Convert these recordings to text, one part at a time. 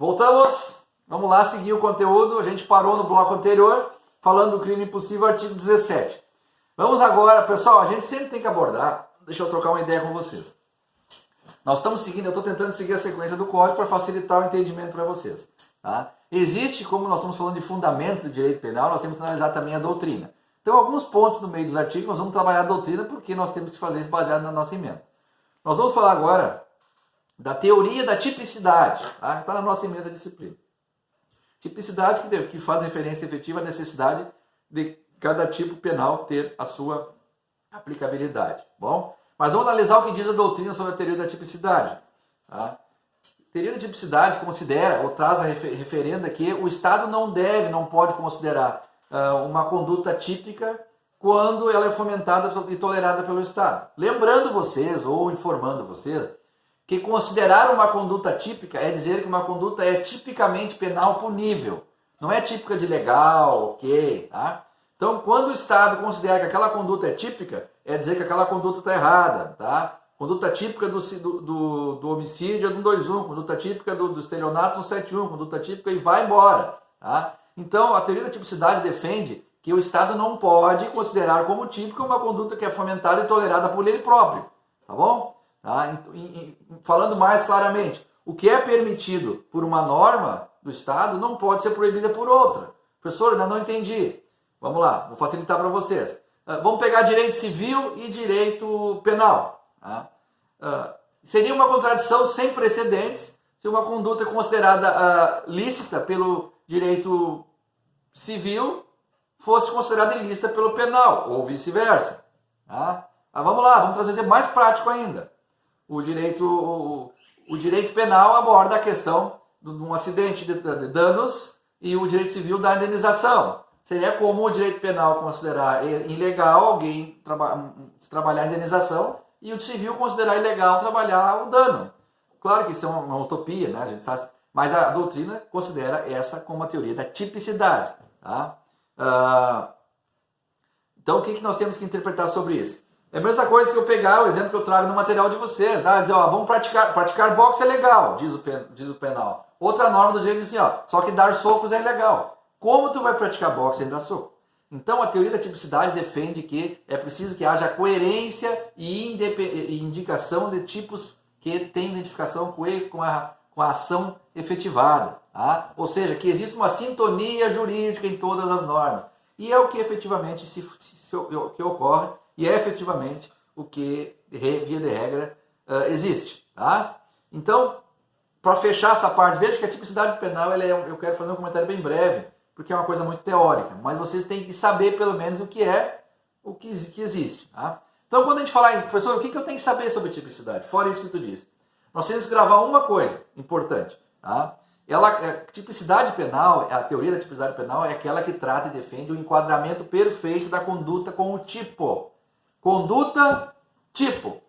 Voltamos, vamos lá seguir o conteúdo. A gente parou no bloco anterior falando do crime impossível, artigo 17. Vamos agora, pessoal, a gente sempre tem que abordar, deixa eu trocar uma ideia com vocês. Nós estamos seguindo, eu estou tentando seguir a sequência do código para facilitar o entendimento para vocês. Tá? Existe, como nós estamos falando de fundamentos do direito penal, nós temos que analisar também a doutrina. Então, alguns pontos no meio dos artigos, nós vamos trabalhar a doutrina porque nós temos que fazer isso baseado na nossa emenda. Nós vamos falar agora da teoria da tipicidade, tá? Está na nossa emenda da disciplina. Tipicidade que faz referência efetiva à necessidade de cada tipo penal ter a sua aplicabilidade. Bom, mas vamos analisar o que diz a doutrina sobre a teoria da tipicidade. Tá? A teoria da tipicidade considera, ou traz a referenda que o Estado não pode considerar uma conduta típica quando ela é fomentada e tolerada pelo Estado. Lembrando vocês, ou informando vocês, que considerar uma conduta típica é dizer que uma conduta é tipicamente penal punível. Não é típica de legal, ok, tá? Então, quando o Estado considera que aquela conduta é típica, é dizer que aquela conduta está errada, tá? Conduta típica do homicídio é do 121, conduta típica do estelionato 171, conduta típica e vai embora, tá? Então, a teoria da tipicidade defende que o Estado não pode considerar como típica uma conduta que é fomentada e tolerada por ele próprio, tá bom? Tá? Falando mais claramente, o que é permitido por uma norma do Estado não pode ser proibida por outra. Professor, ainda não entendi. Vamos lá, vou facilitar para vocês. Vamos pegar direito civil e direito penal. Tá? Seria uma contradição sem precedentes se uma conduta considerada lícita pelo direito civil fosse considerada ilícita pelo penal, ou vice-versa. Tá? Vamos lá, vamos trazer mais prático ainda. O direito penal aborda a questão de um acidente de danos e o direito civil da indenização. Seria comum o direito penal considerar ilegal alguém trabalhar a indenização e o civil considerar ilegal trabalhar o dano. Claro que isso é uma utopia, né? A gente sabe, mas a doutrina considera essa como a teoria da tipicidade. Tá? Então o que nós temos que interpretar sobre isso? É a mesma coisa que eu pegar o exemplo que eu trago no material de vocês. Tá? Dizer, vamos praticar boxe é legal, diz o penal. Outra norma do direito diz assim, só que dar socos é ilegal. Como tu vai praticar boxe sem dar soco? Então a teoria da tipicidade defende que é preciso que haja coerência e indicação de tipos que têm identificação com a ação efetivada. Tá? Ou seja, que existe uma sintonia jurídica em todas as normas. E é o que efetivamente que ocorre e é efetivamente o que, via de regra, existe. Tá? Então, para fechar essa parte, veja que a tipicidade penal, eu quero fazer um comentário bem breve, porque é uma coisa muito teórica, mas vocês têm que saber pelo menos o que existe. Tá? Então, quando a gente falar, professor, o que eu tenho que saber sobre tipicidade? Fora isso que tu disse. Nós temos que gravar uma coisa importante. Tá? Tipicidade penal, a teoria da tipicidade penal é aquela que trata e defende o enquadramento perfeito da conduta com o tipo. Conduta, tipo.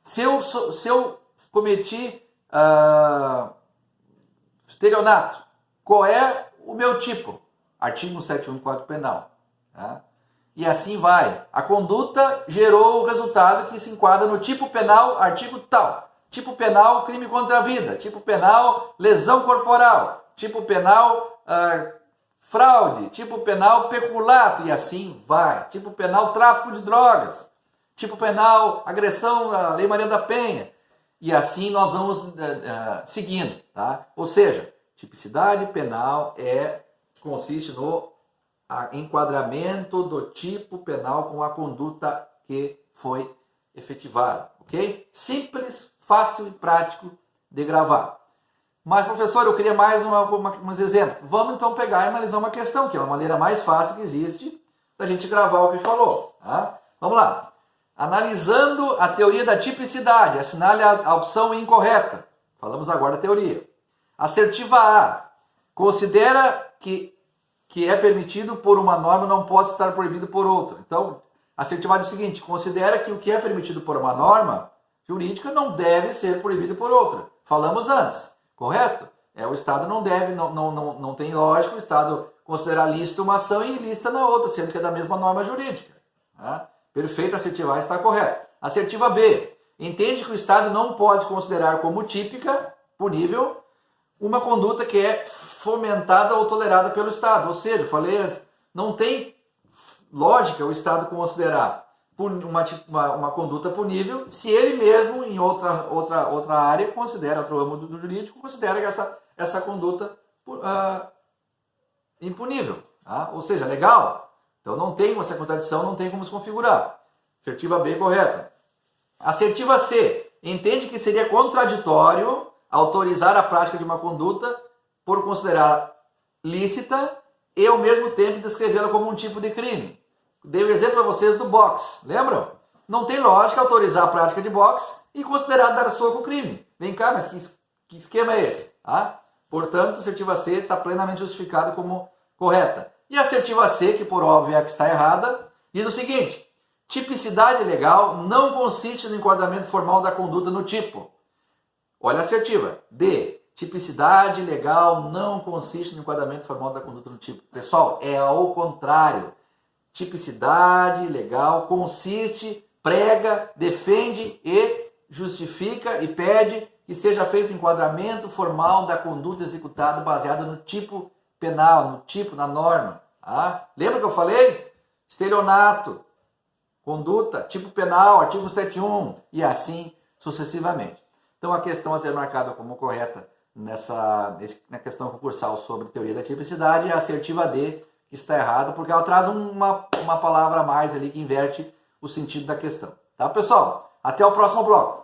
Se eu cometi estelionato, qual é o meu tipo? Artigo 171 do Código Penal. Tá? E assim vai. A conduta gerou o resultado que se enquadra no tipo penal, artigo tal. Tipo penal, crime contra a vida. Tipo penal, lesão corporal. Tipo penal, fraude. Tipo penal, peculato. E assim vai. Tipo penal, tráfico de drogas. Tipo penal, agressão à Lei Maria da Penha. E assim nós vamos seguindo. Tá? Ou seja, tipicidade penal consiste no enquadramento do tipo penal com a conduta que foi efetivada. Ok? Simples, fácil e prático de gravar. Mas, professor, eu queria mais uns exemplos. Vamos então pegar e analisar uma questão, que é uma maneira mais fácil que existe da gente gravar o que falou. Tá? Vamos lá. Analisando a teoria da tipicidade, assinale a opção incorreta. Falamos agora da teoria. Assertiva A. Considera que é permitido por uma norma não pode estar proibido por outra. Então, assertiva A diz o seguinte, considera que o que é permitido por uma norma jurídica não deve ser proibido por outra. Falamos antes, correto? O Estado não deve, não tem lógica o Estado considerar lícita uma ação e ilícita na outra, sendo que é da mesma norma jurídica. Tá? Perfeito, assertiva A está correta. Assertiva B. Entende que o Estado não pode considerar como típica, punível, uma conduta que é fomentada ou tolerada pelo Estado. Ou seja, eu falei antes, não tem lógica o Estado considerar uma conduta punível se ele mesmo, em outra área, considera, outro ramo do jurídico, considera que essa conduta impunível. Tá? Ou seja, legal. Então não tem essa contradição, não tem como se configurar. Assertiva B correta. Assertiva C. Entende que seria contraditório autorizar a prática de uma conduta por considerar lícita e ao mesmo tempo descrevê-la como um tipo de crime. Dei o exemplo para vocês do boxe, lembram? Não tem lógica autorizar a prática de boxe e considerar dar soco crime. Vem cá, mas que esquema é esse? Ah? Portanto, a assertiva C está plenamente justificada como correta. E a assertiva C, que por óbvio é a que está errada, diz o seguinte: tipicidade legal não consiste no enquadramento formal da conduta no tipo. Olha a assertiva. D. Tipicidade legal não consiste no enquadramento formal da conduta no tipo. Pessoal, é ao contrário. Tipicidade legal consiste, prega, defende e justifica e pede que seja feito o enquadramento formal da conduta executada baseada no tipo penal, no tipo, na norma. Ah, lembra que eu falei? Estelionato, conduta, tipo penal, artigo 171 e assim sucessivamente. Então a questão a ser marcada como correta na questão concursal sobre teoria da tipicidade é a assertiva D, que está errada, porque ela traz uma palavra a mais ali que inverte o sentido da questão. Tá, pessoal? Até o próximo bloco.